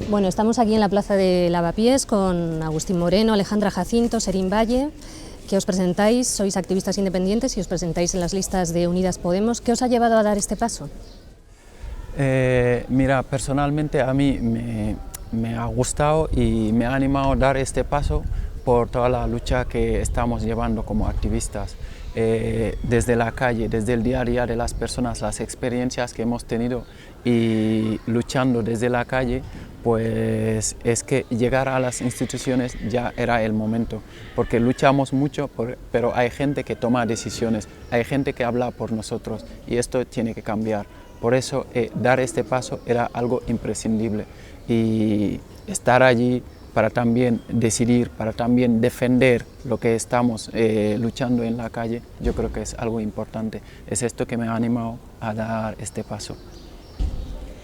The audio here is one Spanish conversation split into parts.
Bueno, estamos aquí en la Plaza de Lavapiés con Agustín Moreno, Alejandra Jacinto, Serín Valle, que os presentáis, sois activistas independientes y os presentáis en las listas de Unidas Podemos. ¿Qué os ha llevado a dar este paso? Mira, personalmente a mí me ha gustado y me ha animado a dar este paso por toda la lucha que estamos llevando como activistas. Desde la calle, desde el día a día de las personas, las experiencias que hemos tenido y luchando desde la calle, pues es que llegar a las instituciones ya era el momento, porque luchamos mucho, pero hay gente que toma decisiones, hay gente que habla por nosotros y esto tiene que cambiar. Por eso dar este paso era algo imprescindible y estar allí para también decidir, para también defender lo que estamos luchando en la calle, yo creo que es algo importante. Es esto que me ha animado a dar este paso.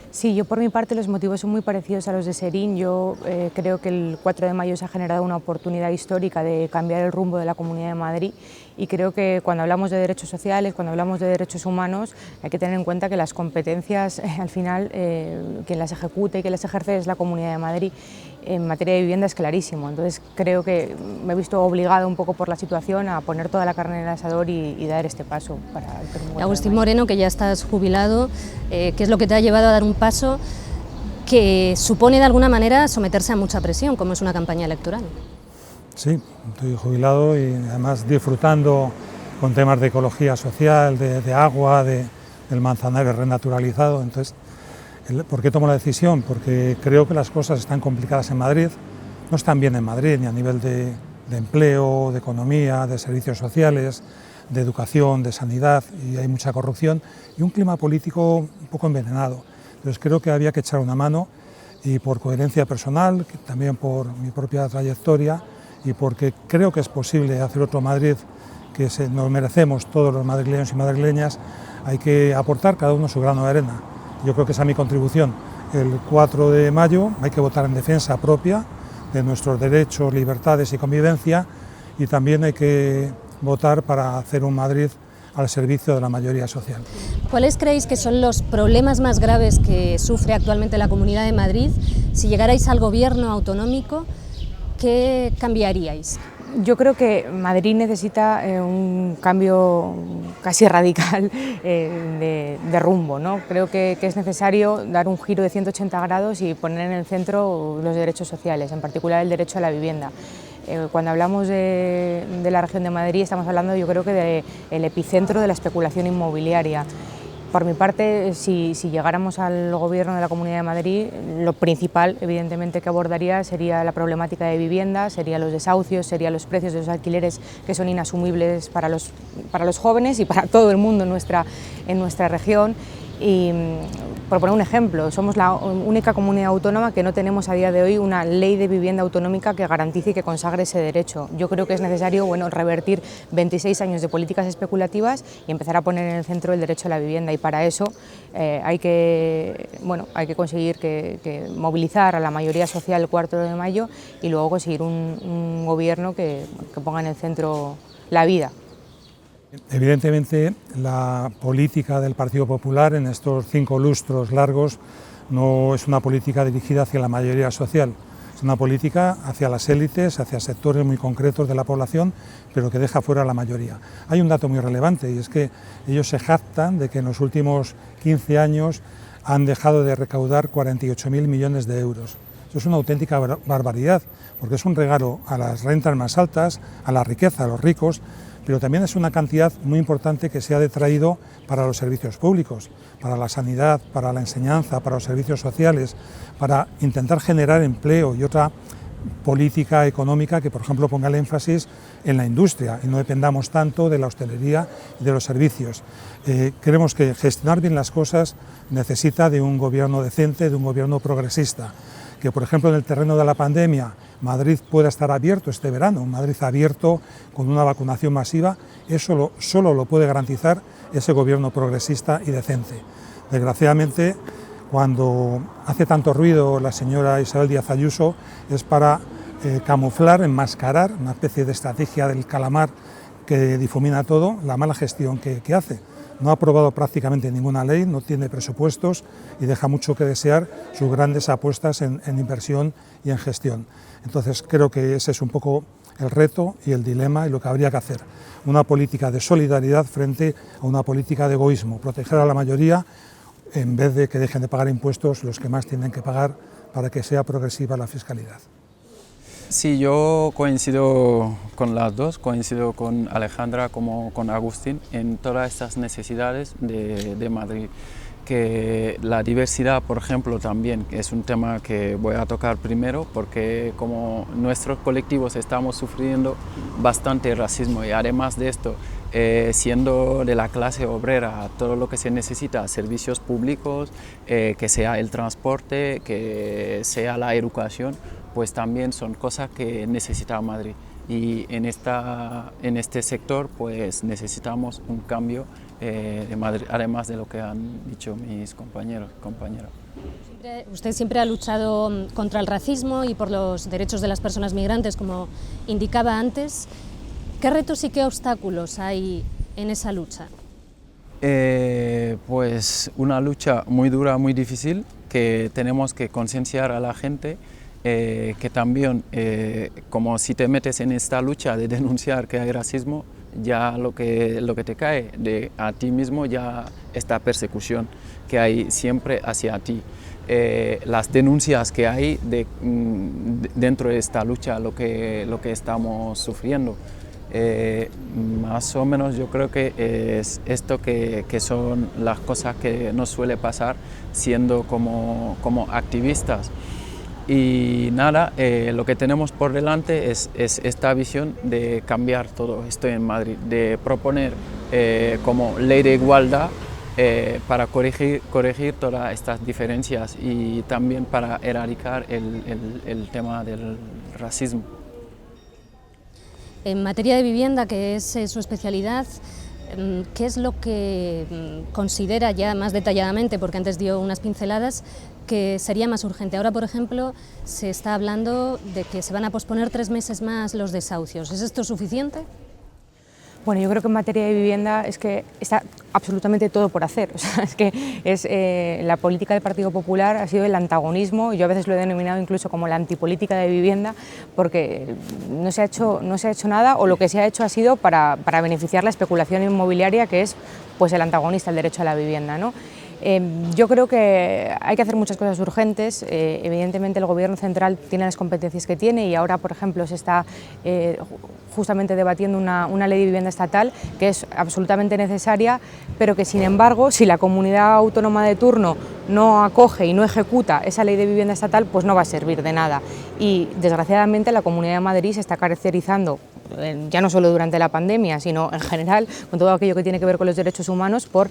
Sí, yo por mi parte los motivos son muy parecidos a los de Serín. Yo creo que el 4 de mayo se ha generado una oportunidad histórica de cambiar el rumbo de la Comunidad de Madrid y creo que cuando hablamos de derechos sociales, cuando hablamos de derechos humanos, hay que tener en cuenta que las competencias al final quien las ejecuta y quien las ejerce es la Comunidad de Madrid. En materia de vivienda es clarísimo, entonces creo que me he visto obligado un poco por la situación a poner toda la carne en el asador y dar este paso para el próximo. Agustín Moreno, que ya estás jubilado, ¿qué es lo que te ha llevado a dar un paso que supone de alguna manera someterse a mucha presión, como es una campaña electoral? Sí, estoy jubilado y además disfrutando con temas de ecología social, de agua, del manzanares renaturalizado. Entonces, ¿por qué tomo la decisión? Porque creo que las cosas están complicadas en Madrid, no están bien en Madrid, ni a nivel de empleo, de economía, de servicios sociales, de educación, de sanidad, y hay mucha corrupción y un clima político un poco envenenado. Entonces creo que había que echar una mano y por coherencia personal, también por mi propia trayectoria y porque creo que es posible hacer otro Madrid que nos merecemos todos los madrileños y madrileñas, hay que aportar cada uno su grano de arena. Yo creo que esa es mi contribución. El 4 de mayo hay que votar en defensa propia de nuestros derechos, libertades y convivencia y también hay que votar para hacer un Madrid al servicio de la mayoría social. ¿Cuáles creéis que son los problemas más graves que sufre actualmente la Comunidad de Madrid? Si llegarais al gobierno autonómico, ¿qué cambiaríais? Yo creo que Madrid necesita un cambio casi radical de rumbo, ¿no? Creo que es necesario dar un giro de 180 grados y poner en el centro los derechos sociales, en particular el derecho a la vivienda. Cuando hablamos de la región de Madrid estamos hablando, yo creo que del epicentro de la especulación inmobiliaria. Por mi parte, si llegáramos al gobierno de la Comunidad de Madrid, lo principal, evidentemente, que abordaría sería la problemática de vivienda, serían los desahucios, serían los precios de los alquileres que son inasumibles para los jóvenes y para todo el mundo en nuestra región. Y, por poner un ejemplo, somos la única comunidad autónoma que no tenemos a día de hoy una ley de vivienda autonómica que garantice y que consagre ese derecho. Yo creo que es necesario revertir 26 años de políticas especulativas y empezar a poner en el centro el derecho a la vivienda y para eso hay que conseguir que movilizar a la mayoría social el 4 de mayo y luego conseguir un gobierno que ponga en el centro la vida. Evidentemente, la política del Partido Popular en estos 5 lustros largos no es una política dirigida hacia la mayoría social, es una política hacia las élites, hacia sectores muy concretos de la población, pero que deja fuera a la mayoría. Hay un dato muy relevante y es que ellos se jactan de que en los últimos 15 años han dejado de recaudar 48.000 millones de euros. Eso es una auténtica barbaridad, porque es un regalo a las rentas más altas, a la riqueza, a los ricos, pero también es una cantidad muy importante que se ha detraído para los servicios públicos, para la sanidad, para la enseñanza, para los servicios sociales, para intentar generar empleo y otra política económica que, por ejemplo, ponga el énfasis en la industria y no dependamos tanto de la hostelería y de los servicios. Creemos que gestionar bien las cosas necesita de un gobierno decente, de un gobierno progresista. Que, por ejemplo, en el terreno de la pandemia, Madrid pueda estar abierto este verano, un Madrid abierto con una vacunación masiva, eso solo lo puede garantizar ese gobierno progresista y decente. Desgraciadamente, cuando hace tanto ruido la señora Isabel Díaz Ayuso, es para camuflar, enmascarar, una especie de estrategia del calamar que difumina todo, la mala gestión que hace. no ha aprobado prácticamente ninguna ley, no tiene presupuestos y deja mucho que desear sus grandes apuestas en inversión y en gestión. Entonces creo que ese es un poco el reto y el dilema y lo que habría que hacer. Una política de solidaridad frente a una política de egoísmo, proteger a la mayoría en vez de que dejen de pagar impuestos los que más tienen que pagar para que sea progresiva la fiscalidad. Sí, yo coincido con las dos, coincido con Alejandra como con Agustín en todas estas necesidades de Madrid. Que la diversidad, por ejemplo, también es un tema que voy a tocar primero porque como nuestros colectivos estamos sufriendo bastante racismo y además de esto, siendo de la clase obrera, todo lo que se necesita, servicios públicos, que sea el transporte, que sea la educación, pues también son cosas que necesita Madrid. Y en este sector pues necesitamos un cambio de Madrid, además de lo que han dicho mis compañeros. Usted siempre ha luchado contra el racismo y por los derechos de las personas migrantes, como indicaba antes. ¿Qué retos y qué obstáculos hay en esa lucha? Pues una lucha muy dura, muy difícil, que tenemos que concienciar a la gente. Que también, como si te metes en esta lucha de denunciar que hay racismo, ya lo que te cae a ti mismo, ya esta persecución que hay siempre hacia ti. Las denuncias que hay dentro de esta lucha, lo que estamos sufriendo. Más o menos yo creo que es esto que son las cosas que nos suele pasar siendo como activistas. Y nada, lo que tenemos por delante es esta visión de cambiar todo esto en Madrid, de proponer como ley de igualdad para corregir todas estas diferencias y también para erradicar el tema del racismo. En materia de vivienda, que es su especialidad, ¿qué es lo que considera ya más detalladamente, porque antes dio unas pinceladas, que sería más urgente? Ahora, por ejemplo, se está hablando de que se van a posponer 3 meses más los desahucios. ¿Es esto suficiente? Bueno, yo creo que en materia de vivienda es que está absolutamente todo por hacer. O sea, es que la política del Partido Popular ha sido el antagonismo, yo a veces lo he denominado incluso como la antipolítica de vivienda, porque no se ha hecho nada, o lo que se ha hecho ha sido para beneficiar la especulación inmobiliaria, que es pues el antagonista al derecho a la vivienda, ¿no? Yo creo que hay que hacer muchas cosas urgentes. Evidentemente el Gobierno central tiene las competencias que tiene y ahora, por ejemplo, se está justamente debatiendo una ley de vivienda estatal que es absolutamente necesaria, pero que sin embargo, si la comunidad autónoma de turno no acoge y no ejecuta esa ley de vivienda estatal, pues no va a servir de nada. Y desgraciadamente la Comunidad de Madrid se está caracterizando, ya no solo durante la pandemia, sino en general con todo aquello que tiene que ver con los derechos humanos, por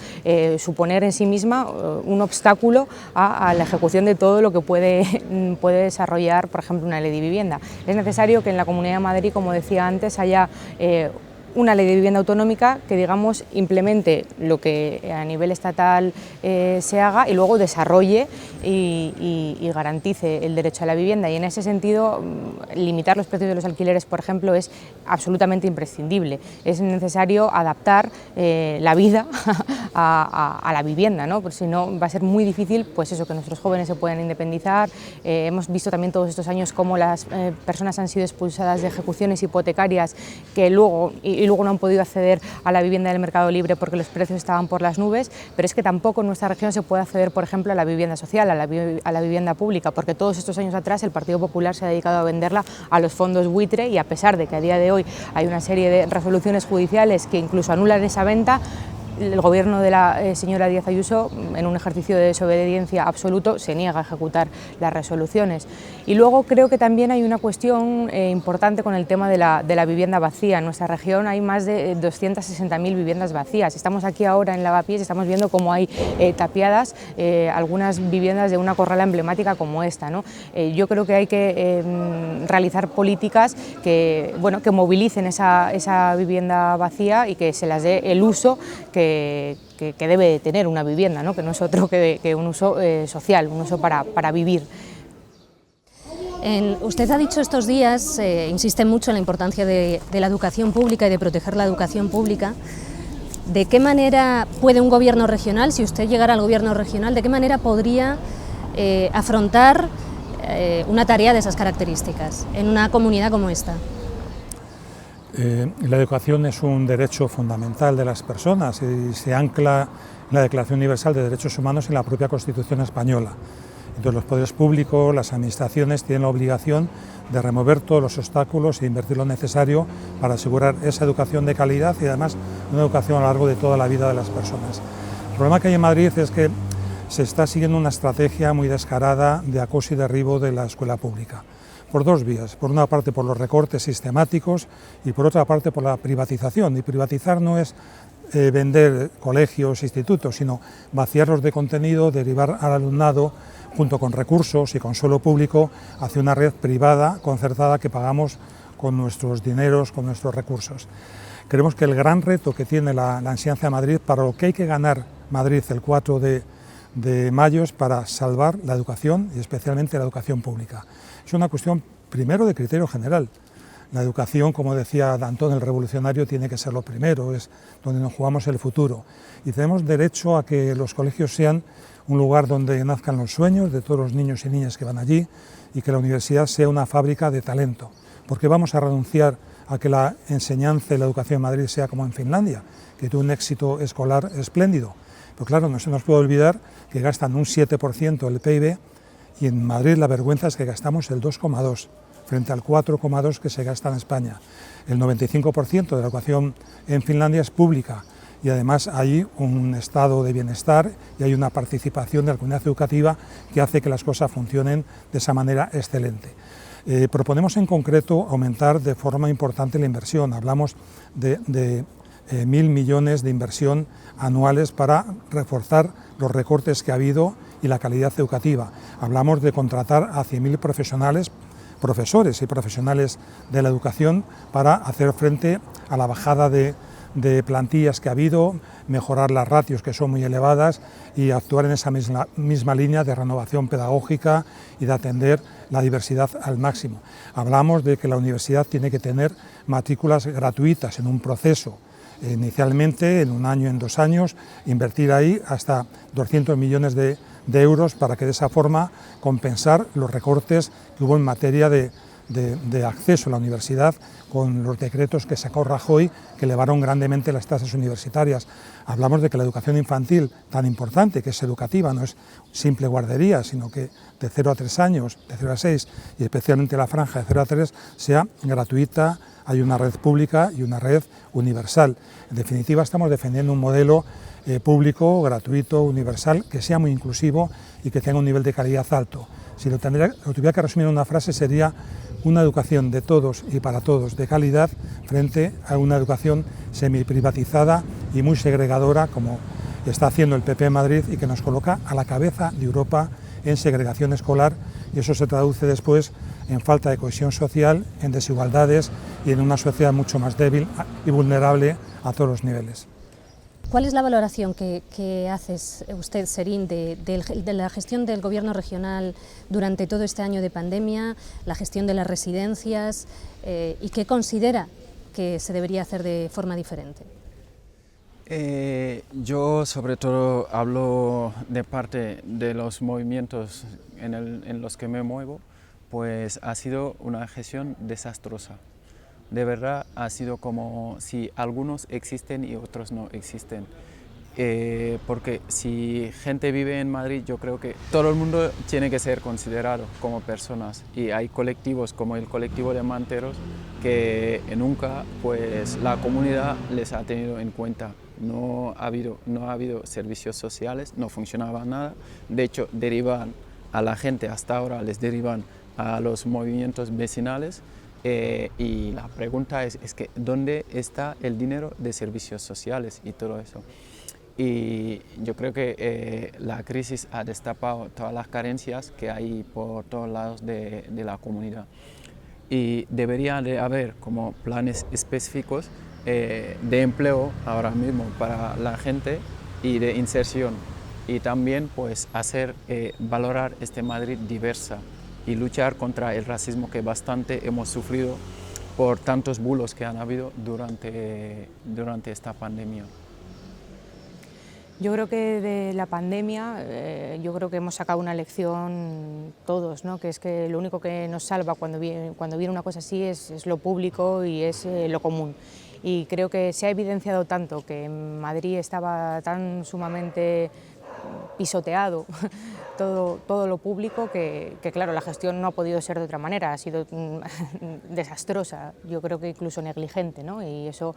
suponer en sí misma un obstáculo a la ejecución de todo lo que puede desarrollar, por ejemplo, una ley de vivienda. Es necesario que en la Comunidad de Madrid, como decía antes, haya una ley de vivienda autonómica que, digamos, implemente lo que a nivel estatal se haga y luego desarrolle y garantice el derecho a la vivienda. Y en ese sentido, limitar los precios de los alquileres, por ejemplo, es absolutamente imprescindible. Es necesario adaptar la vida a la vivienda, ¿no? Porque si no va a ser muy difícil, pues eso, que nuestros jóvenes se puedan independizar. Hemos visto también todos estos años cómo las personas han sido expulsadas de ejecuciones hipotecarias que luego no han podido acceder a la vivienda del mercado libre porque los precios estaban por las nubes, pero es que tampoco en nuestra región se puede acceder, por ejemplo, a la vivienda social, a la vivienda pública, porque todos estos años atrás el Partido Popular se ha dedicado a venderla a los fondos buitre, y a pesar de que a día de hoy hay una serie de resoluciones judiciales que incluso anulan esa venta, el Gobierno de la señora Díaz Ayuso, en un ejercicio de desobediencia absoluto, se niega a ejecutar las resoluciones. Y luego creo que también hay una cuestión importante con el tema de la vivienda vacía. En nuestra región hay más de 260.000 viviendas vacías. Estamos aquí ahora en Lavapiés y estamos viendo cómo hay tapiadas algunas viviendas de una corrala emblemática como esta, ¿no? Yo creo que hay que realizar políticas que movilicen esa vivienda vacía y que se las dé el uso que debe tener una vivienda, ¿no? Que no es otro que un uso social, un uso para vivir. Usted ha dicho estos días, insiste mucho en la importancia de la educación pública y de proteger la educación pública. ¿De qué manera puede un gobierno regional, si usted llegara al gobierno regional, de qué manera podría afrontar una tarea de esas características en una comunidad como esta? La educación es un derecho fundamental de las personas y se ancla en la Declaración Universal de Derechos Humanos en la propia Constitución española. Entonces los poderes públicos, las administraciones tienen la obligación de remover todos los obstáculos e invertir lo necesario para asegurar esa educación de calidad y además una educación a lo largo de toda la vida de las personas. El problema que hay en Madrid es que se está siguiendo una estrategia muy descarada de acoso y derribo de la escuela pública, por dos vías: por una parte por los recortes sistemáticos y por otra parte por la privatización. Y privatizar no es vender colegios, institutos, sino vaciarlos de contenido, derivar al alumnado junto con recursos y con suelo público hacia una red privada concertada que pagamos con nuestros dineros, con nuestros recursos. Creemos que el gran reto que tiene la enseñanza de Madrid, para lo que hay que ganar Madrid el 4 de mayo, es para salvar la educación y especialmente la educación pública. Es una cuestión primero de criterio general. La educación, como decía Danton el revolucionario, tiene que ser lo primero, es donde nos jugamos el futuro. Y tenemos derecho a que los colegios sean un lugar donde nazcan los sueños de todos los niños y niñas que van allí y que la universidad sea una fábrica de talento. ¿Por qué vamos a renunciar a que la enseñanza y la educación en Madrid sea como en Finlandia, que tuvo un éxito escolar espléndido? Pero claro, no se nos puede olvidar que gastan un 7% del PIB y en Madrid la vergüenza es que gastamos el 2,2% frente al 4,2% que se gasta en España. El 95% de la educación en Finlandia es pública y además hay un estado de bienestar y hay una participación de la comunidad educativa que hace que las cosas funcionen de esa manera excelente. Proponemos en concreto aumentar de forma importante la inversión. Hablamos de 1.000 millones de inversión anuales para reforzar los recortes que ha habido y la calidad educativa. Hablamos de contratar a 100.000 profesores y profesionales de la educación para hacer frente a la bajada de plantillas que ha habido, mejorar las ratios que son muy elevadas y actuar en esa misma línea de renovación pedagógica y de atender la diversidad al máximo. Hablamos de que la universidad tiene que tener matrículas gratuitas en un proceso, inicialmente en 1 año, en 2 años, invertir ahí hasta 200 millones de euros para que de esa forma compensar los recortes que hubo en materia de acceso a la universidad con los decretos que sacó Rajoy, que elevaron grandemente las tasas universitarias. Hablamos de que la educación infantil, tan importante, que es educativa, no es simple guardería, sino que de 0 a 3 años, de 0 a 6, y especialmente la franja de 0 a 3, sea gratuita. Hay una red pública y una red universal. En definitiva, estamos defendiendo un modelo público, gratuito, universal, que sea muy inclusivo y que tenga un nivel de calidad alto. Si lo tuviera que resumir en una frase, sería una educación de todos y para todos de calidad frente a una educación semiprivatizada y muy segregadora, como está haciendo el PP en Madrid y que nos coloca a la cabeza de Europa en segregación escolar, y eso se traduce después en falta de cohesión social, en desigualdades y en una sociedad mucho más débil y vulnerable a todos los niveles. ¿Cuál es la valoración que hace usted, Serín, de la gestión del Gobierno regional durante todo este año de pandemia, la gestión de las residencias y qué considera que se debería hacer de forma diferente? Yo sobre todo hablo de parte de los movimientos en los que me muevo, pues ha sido una gestión desastrosa. De verdad ha sido como si algunos existen y otros no existen. Porque si gente vive en Madrid, yo creo que todo el mundo tiene que ser considerado como personas, y hay colectivos como el colectivo de manteros que nunca pues la comunidad les ha tenido en cuenta. No ha habido servicios sociales, no funcionaba nada. De hecho, derivan a la gente, hasta ahora les derivan a los movimientos vecinales. Y la pregunta es que ¿dónde está el dinero de servicios sociales y todo eso? Y yo creo que la crisis ha destapado todas las carencias que hay por todos lados de la comunidad. Y debería de haber como planes específicos de empleo ahora mismo para la gente y de inserción. Y también pues valorar este Madrid diversa y luchar contra el racismo que bastante hemos sufrido por tantos bulos que han habido durante esta pandemia. Yo creo que de la pandemia, yo creo que hemos sacado una lección todos, ¿no? Que es que lo único que nos salva cuando viene una cosa así es lo público y es lo común. Y creo que se ha evidenciado tanto que en Madrid estaba tan sumamente pisoteado todo lo público que claro, la gestión no ha podido ser de otra manera, ha sido desastrosa, yo creo que incluso negligente, ¿no? Y eso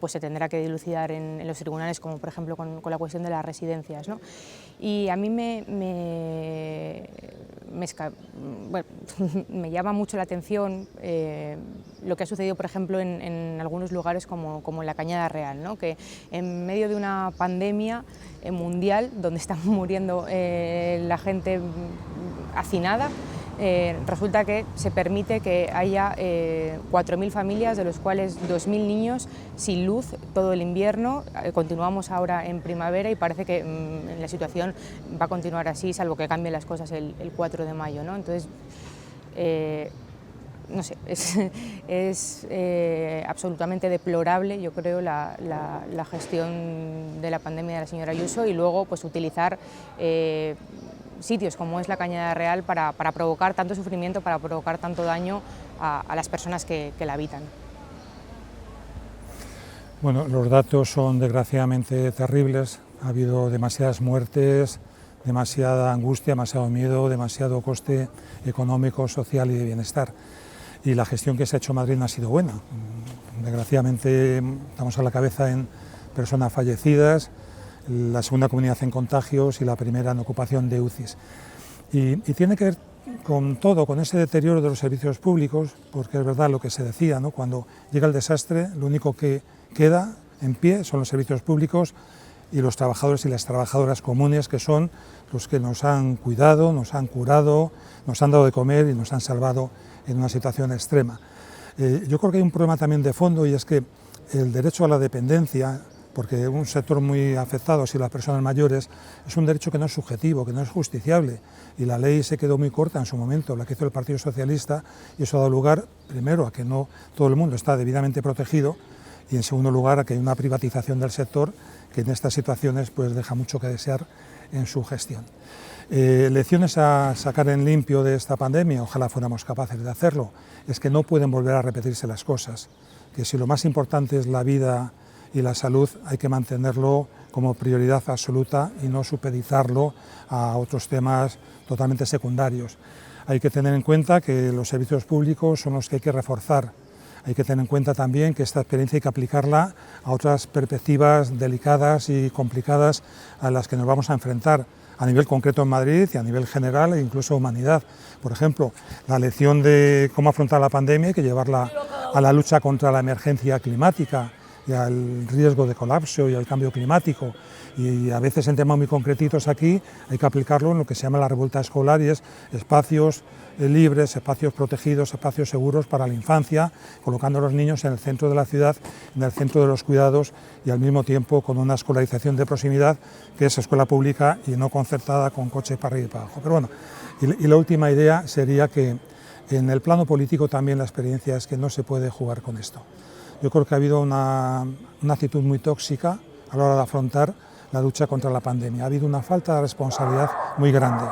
pues se tendrá que dilucidar en los tribunales, como por ejemplo con la cuestión de las residencias, ¿no? Y a mí me llama mucho la atención lo que ha sucedido, por ejemplo, en algunos lugares como en la Cañada Real, ¿no? Que en medio de una pandemia mundial, donde están muriendo la gente hacinada, resulta que se permite que haya 4.000 familias, de los cuales 2.000 niños sin luz todo el invierno. Continuamos ahora en primavera y parece que la situación va a continuar así, salvo que cambien las cosas el 4 de mayo, ¿no? Entonces, no sé, es absolutamente deplorable, yo creo, la gestión de la pandemia de la señora Ayuso, y luego pues utilizar sitios como es la Cañada Real para provocar tanto sufrimiento, para provocar tanto daño a las personas que la habitan. Bueno, los datos son desgraciadamente terribles, ha habido demasiadas muertes, demasiada angustia, demasiado miedo, demasiado coste económico, social y de bienestar. Y la gestión que se ha hecho en Madrid no ha sido buena. Desgraciadamente estamos a la cabeza en personas fallecidas, la segunda comunidad en contagios y la primera en ocupación de UCIs. Y tiene que ver con todo, con ese deterioro de los servicios públicos, porque es verdad lo que se decía, ¿no? Cuando llega el desastre, lo único que queda en pie son los servicios públicos y los trabajadores y las trabajadoras comunes, que son los que nos han cuidado, nos han curado, nos han dado de comer y nos han salvado en una situación extrema. Yo creo que hay un problema también de fondo, y es que el derecho a la dependencia, porque un sector muy afectado, si las personas mayores, es un derecho que no es subjetivo, que no es justiciable, y la ley se quedó muy corta en su momento, la que hizo el Partido Socialista, y eso ha dado lugar, primero, a que no todo el mundo está debidamente protegido, y en segundo lugar, a que hay una privatización del sector que en estas situaciones pues deja mucho que desear en su gestión. Lecciones a sacar en limpio de esta pandemia, ojalá fuéramos capaces de hacerlo, es que no pueden volver a repetirse las cosas, que si lo más importante es la vida y la salud, hay que mantenerlo como prioridad absoluta y no supeditarlo a otros temas totalmente secundarios. Hay que tener en cuenta que los servicios públicos son los que hay que reforzar. Hay que tener en cuenta también que esta experiencia hay que aplicarla a otras perspectivas delicadas y complicadas a las que nos vamos a enfrentar a nivel concreto en Madrid y a nivel general e incluso humanidad. Por ejemplo, la lección de cómo afrontar la pandemia hay que llevarla a la lucha contra la emergencia climática y al riesgo de colapso y al cambio climático, y a veces en temas muy concretitos aquí hay que aplicarlo en lo que se llama la revuelta escolar, y es espacios libres, espacios protegidos, espacios seguros para la infancia, colocando a los niños en el centro de la ciudad, en el centro de los cuidados, y al mismo tiempo con una escolarización de proximidad, que es escuela pública y no concertada con coches para arriba y para abajo. Pero bueno, y la última idea sería que en el plano político también la experiencia es que no se puede jugar con esto. Yo creo que ha habido una actitud muy tóxica a la hora de afrontar la lucha contra la pandemia. Ha habido una falta de responsabilidad muy grande.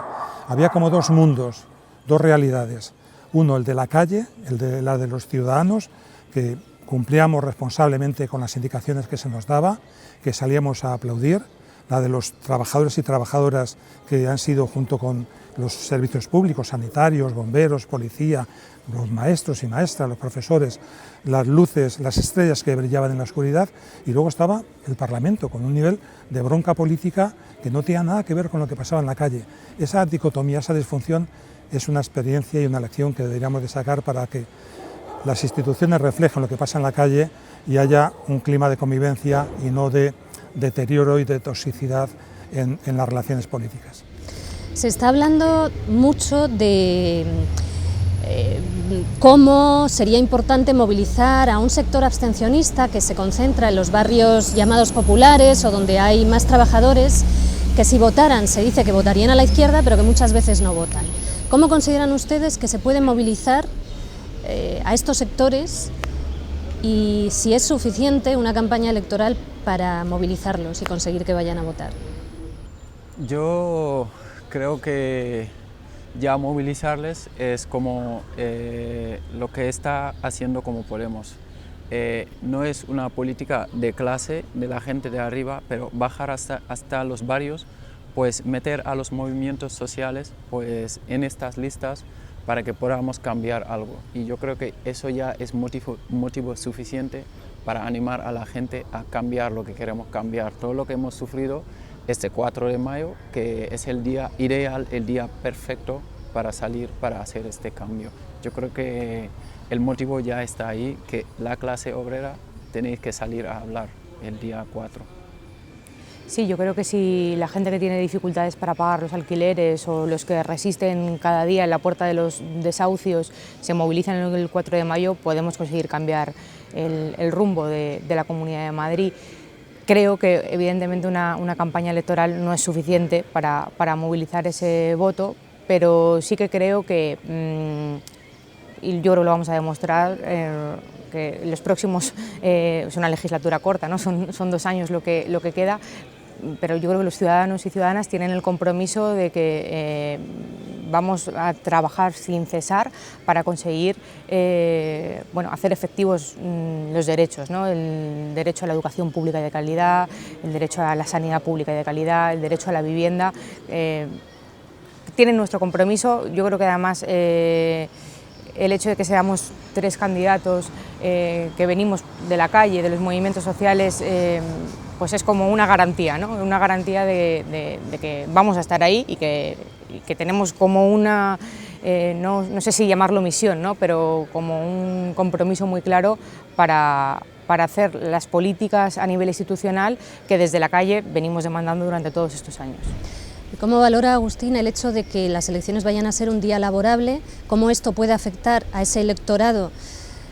Había como dos mundos, dos realidades. Uno, el de la calle, la de los ciudadanos, que cumplíamos responsablemente con las indicaciones que se nos daba, que salíamos a aplaudir. La de los trabajadores y trabajadoras que han sido, junto con los servicios públicos, sanitarios, bomberos, policía, los maestros y maestras, los profesores, las luces, las estrellas que brillaban en la oscuridad, y luego estaba el Parlamento con un nivel de bronca política que no tenía nada que ver con lo que pasaba en la calle. Esa dicotomía, esa disfunción es una experiencia y una lección que deberíamos de sacar para que las instituciones reflejen lo que pasa en la calle y haya un clima de convivencia y no de deterioro y de toxicidad en las relaciones políticas. Se está hablando mucho de cómo sería importante movilizar a un sector abstencionista que se concentra en los barrios llamados populares o donde hay más trabajadores, que si votaran, se dice que votarían a la izquierda, pero que muchas veces no votan. ¿Cómo consideran ustedes que se puede movilizar a estos sectores y si es suficiente una campaña electoral para movilizarlos y conseguir que vayan a votar. Yo creo que ya movilizarles es como lo que está haciendo como Podemos. No es una política de clase, de la gente de arriba, pero bajar hasta los barrios, pues meter a los movimientos sociales pues, en estas listas para que podamos cambiar algo. Y yo creo que eso ya es motivo suficiente para animar a la gente a cambiar lo que queremos cambiar. Todo lo que hemos sufrido este 4 de mayo, que es el día ideal, el día perfecto para salir, para hacer este cambio. Yo creo que el motivo ya está ahí, que la clase obrera tenéis que salir a hablar el día 4. Sí, yo creo que si la gente que tiene dificultades para pagar los alquileres o los que resisten cada día en la puerta de los desahucios se movilizan el 4 de mayo, podemos conseguir cambiar el rumbo de la Comunidad de Madrid. Creo que evidentemente una campaña electoral no es suficiente para movilizar ese voto, pero sí que creo que, y yo creo que lo vamos a demostrar, que los próximos, es una legislatura corta, ¿no? son 2 años lo que queda, pero yo creo que los ciudadanos y ciudadanas tienen el compromiso de que vamos a trabajar sin cesar para conseguir hacer efectivos los derechos, ¿no? El derecho a la educación pública y de calidad, el derecho a la sanidad pública y de calidad, el derecho a la vivienda. Tienen nuestro compromiso. Yo creo que además el hecho de que seamos 3 candidatos que venimos de la calle, de los movimientos sociales, pues es como una garantía, ¿no? Una garantía de que vamos a estar ahí y que tenemos como una, no sé si llamarlo misión, ¿no? Pero como un compromiso muy claro para hacer las políticas a nivel institucional que desde la calle venimos demandando durante todos estos años. ¿Cómo valora Agustín el hecho de que las elecciones vayan a ser un día laborable? ¿Cómo esto puede afectar a ese electorado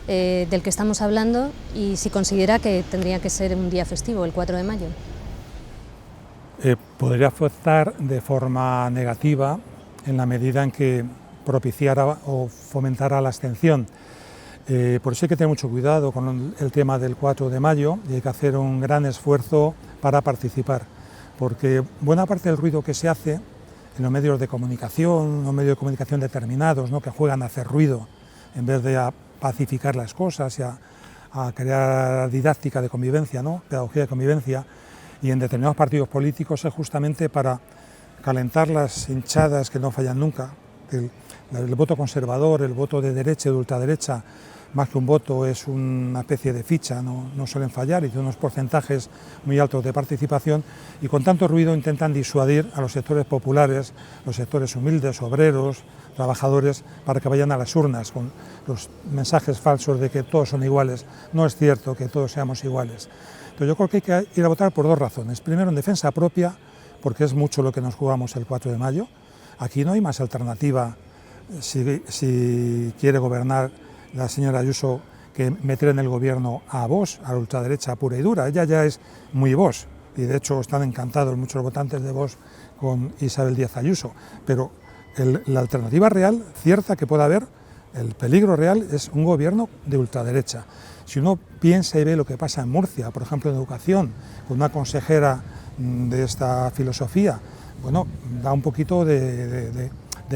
del que estamos hablando y si considera que tendría que ser un día festivo, el 4 de mayo? Podría afectar de forma negativa en la medida en que propiciara o fomentara la abstención. Por eso hay que tener mucho cuidado con el tema del 4 de mayo y hay que hacer un gran esfuerzo para participar, porque buena parte del ruido que se hace en los medios de comunicación, los medios de comunicación determinados, ¿no?, que juegan a hacer ruido en vez de a pacificar las cosas y a crear didáctica de convivencia, ¿no?, pedagogía de convivencia, y en determinados partidos políticos es justamente para calentar las hinchadas que no fallan nunca. El voto conservador, el voto de derecha y de ultraderecha, más que un voto es una especie de ficha, no suelen fallar y tienen unos porcentajes muy altos de participación, y con tanto ruido intentan disuadir a los sectores populares, los sectores humildes, obreros, trabajadores, para que vayan a las urnas con los mensajes falsos de que todos son iguales. No es cierto que todos seamos iguales. Entonces yo creo que hay que ir a votar por 2 razones. Primero, en defensa propia, porque es mucho lo que nos jugamos el 4 de mayo. Aquí no hay más alternativa si quiere gobernar la señora Ayuso que meter en el gobierno a Vox, a la ultraderecha pura y dura. Ella ya es muy Vox y de hecho están encantados muchos votantes de Vox con Isabel Díaz Ayuso, pero la alternativa real, cierta que pueda haber, el peligro real es un gobierno de ultraderecha. Si uno piensa y ve lo que pasa en Murcia, por ejemplo en educación, con una consejera de esta filosofía, bueno, da un poquito de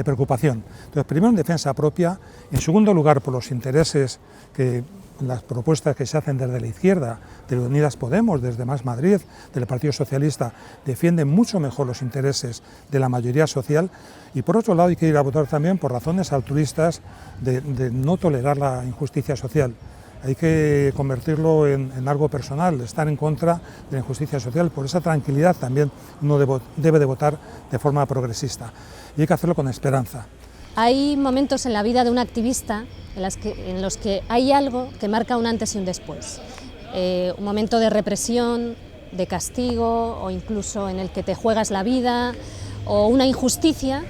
preocupación. Entonces, primero en defensa propia, en segundo lugar por los intereses que las propuestas que se hacen desde la izquierda, de Unidas Podemos, desde Más Madrid, del Partido Socialista, defienden mucho mejor los intereses de la mayoría social, y por otro lado hay que ir a votar también por razones altruistas de no tolerar la injusticia social. Hay que convertirlo en algo personal, estar en contra de la injusticia social. Por esa tranquilidad también uno debe de votar de forma progresista. Y hay que hacerlo con esperanza. Hay momentos en la vida de un activista en los que hay algo que marca un antes y un después. Un momento de represión, de castigo, o incluso en el que te juegas la vida, o una injusticia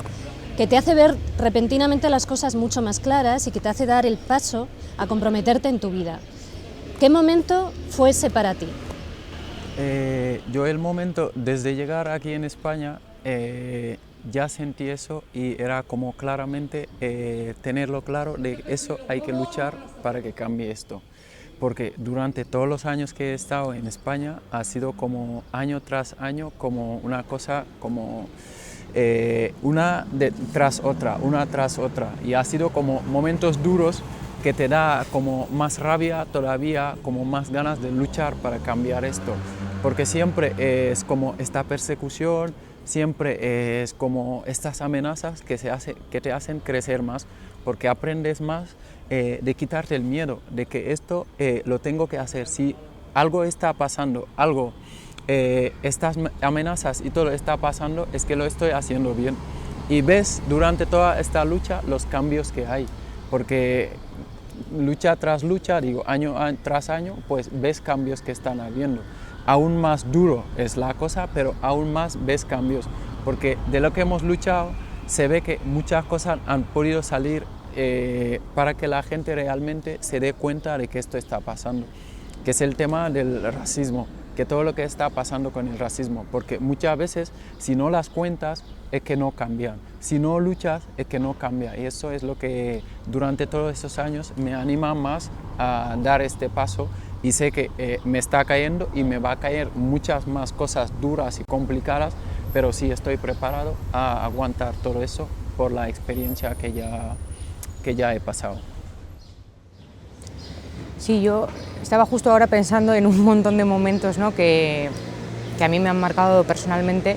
que te hace ver repentinamente las cosas mucho más claras y que te hace dar el paso a comprometerte en tu vida. ¿Qué momento fue ese para ti? Yo el momento, desde llegar aquí en España, ya sentí eso y era como claramente tenerlo claro de eso hay que luchar para que cambie esto. porque durante todos los años que he estado en España ha sido como año tras año, como una cosa como tras otra, y ha sido como momentos duros que te da como más rabia todavía, como más ganas de luchar para cambiar esto, porque siempre es como esta persecución, siempre es como estas amenazas que te hacen crecer más, porque aprendes más de quitarte el miedo, de que esto lo tengo que hacer. Si algo está pasando, estas amenazas y todo está pasando, es que lo estoy haciendo bien. Y ves durante toda esta lucha los cambios que hay, porque lucha tras lucha, digo, año tras año, pues ves cambios que están habiendo. Aún más duro es la cosa, pero aún más ves cambios, porque de lo que hemos luchado se ve que muchas cosas han podido salir para que la gente realmente se dé cuenta de que esto está pasando, que es el tema del racismo, que todo lo que está pasando con el racismo, porque muchas veces si no las cuentas es que no cambian, si no luchas es que no cambia, y eso es lo que durante todos estos años me anima más a dar este paso, y sé que me está cayendo y me va a caer muchas más cosas duras y complicadas, pero sí estoy preparado a aguantar todo eso por la experiencia que ya he pasado. Sí, yo estaba justo ahora pensando en un montón de momentos, ¿no?, que a mí me han marcado personalmente.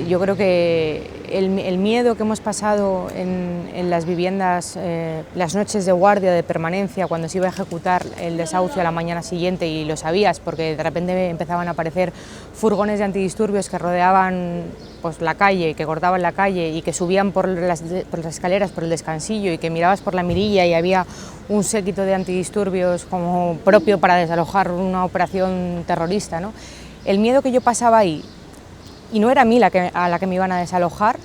Yo creo que el miedo que hemos pasado en las viviendas, las noches de guardia, de permanencia, cuando se iba a ejecutar el desahucio a la mañana siguiente, y lo sabías porque de repente empezaban a aparecer furgones de antidisturbios que rodeaban pues la calle, que cortaban la calle y que subían por las escaleras, por el descansillo, y que mirabas por la mirilla y había un séquito de antidisturbios como propio para desalojar una operación terrorista, ¿no? El miedo que yo pasaba ahí, y no era a mí a la que me iban a desalojar,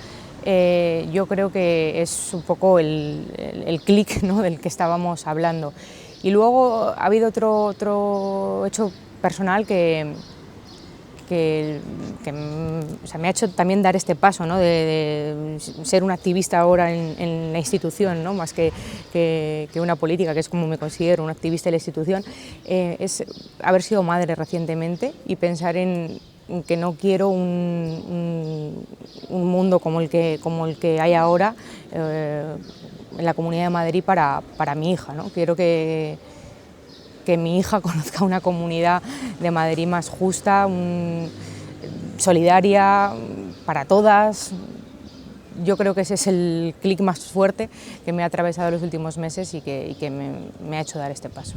yo creo que es un poco el clic, ¿no?, del que estábamos hablando. Y luego ha habido otro hecho personal que o sea, me ha hecho también dar este paso, ¿no?, de ser una activista ahora en la institución, ¿no?, más que una política, que es como me considero, una activista de la institución, es haber sido madre recientemente y pensar en que no quiero un mundo como el que hay ahora en la Comunidad de Madrid para mi hija, ¿no? Quiero que mi hija conozca una comunidad de Madrid más justa, solidaria, para todas. Yo creo que ese es el clic más fuerte que me ha atravesado los últimos meses y que me ha hecho dar este paso.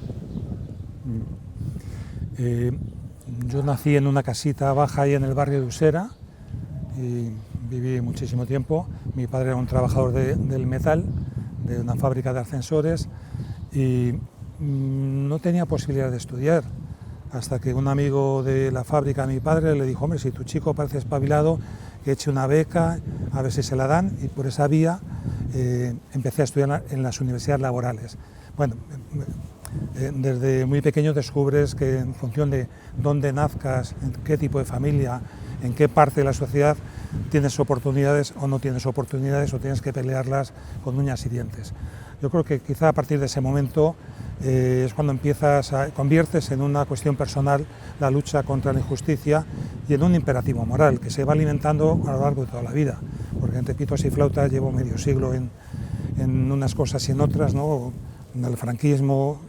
Yo nací en una casita baja ahí en el barrio de Usera y viví muchísimo tiempo. Mi padre era un trabajador del metal, de una fábrica de ascensores, y no tenía posibilidad de estudiar, hasta que un amigo de la fábrica a mi padre le dijo: hombre, si tu chico parece espabilado, que eche una beca, a ver si se la dan, y por esa vía empecé a estudiar en las universidades laborales. Bueno, desde muy pequeño descubres que en función de dónde nazcas, en qué tipo de familia, en qué parte de la sociedad tienes oportunidades o no tienes oportunidades, o tienes que pelearlas con uñas y dientes. Yo creo que quizá a partir de ese momento es cuando conviertes en una cuestión personal la lucha contra la injusticia y en un imperativo moral que se va alimentando a lo largo de toda la vida, porque entre pitos y flautas llevo medio siglo en unas cosas y en otras, ¿no?, en el franquismo,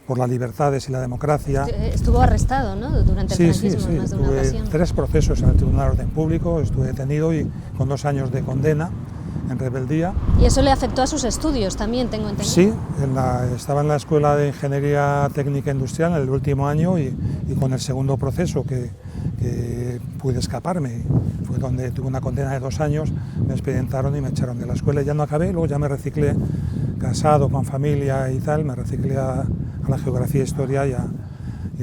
por las libertades y la democracia. Estuvo arrestado, ¿no?, durante el franquismo, en más de una ocasión. Tuve 3 procesos en el Tribunal de Orden Público, estuve detenido y con 2 años de condena en rebeldía. ¿Y eso le afectó a sus estudios también, tengo entendido? Sí, estaba en la Escuela de Ingeniería Técnica Industrial en el último año y con el segundo proceso que pude escaparme. Fue donde tuve una condena de 2 años, me expedientaron y me echaron de la escuela. Ya no acabé, luego ya me reciclé, casado, con familia y tal, me reciclé a la geografía e historia y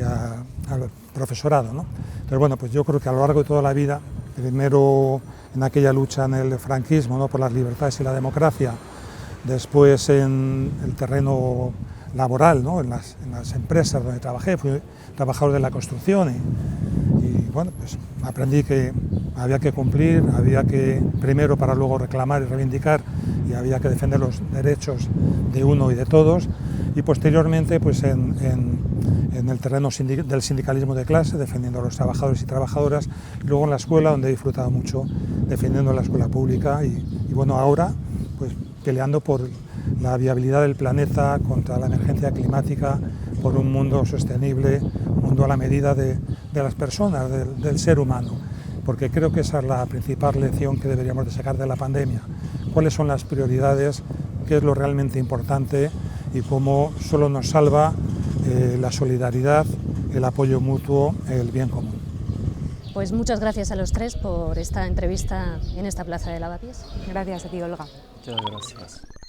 al profesorado, ¿no? Entonces, bueno, pues yo creo que a lo largo de toda la vida, primero en aquella lucha en el franquismo, ¿no?, por las libertades y la democracia, después en el terreno laboral, ¿no?, en las empresas donde trabajé, fui trabajador de la construcción y bueno, pues aprendí que había que cumplir, había que primero para luego reclamar y reivindicar, y había que defender los derechos de uno y de todos, y posteriormente pues en en el terreno del sindicalismo de clase, defendiendo a los trabajadores y trabajadoras, y luego en la escuela, donde he disfrutado mucho defendiendo la escuela pública y bueno, ahora pues peleando por la viabilidad del planeta contra la emergencia climática, por un mundo sostenible, un mundo a la medida de las personas, del ser humano, porque creo que esa es la principal lección que deberíamos de sacar de la pandemia. ¿Cuáles son las prioridades? ¿Qué es lo realmente importante? Y cómo solo nos salva la solidaridad, el apoyo mutuo, el bien común. Pues muchas gracias a los tres por esta entrevista en esta plaza de Lavapiés. Gracias a ti, Olga. Muchas gracias.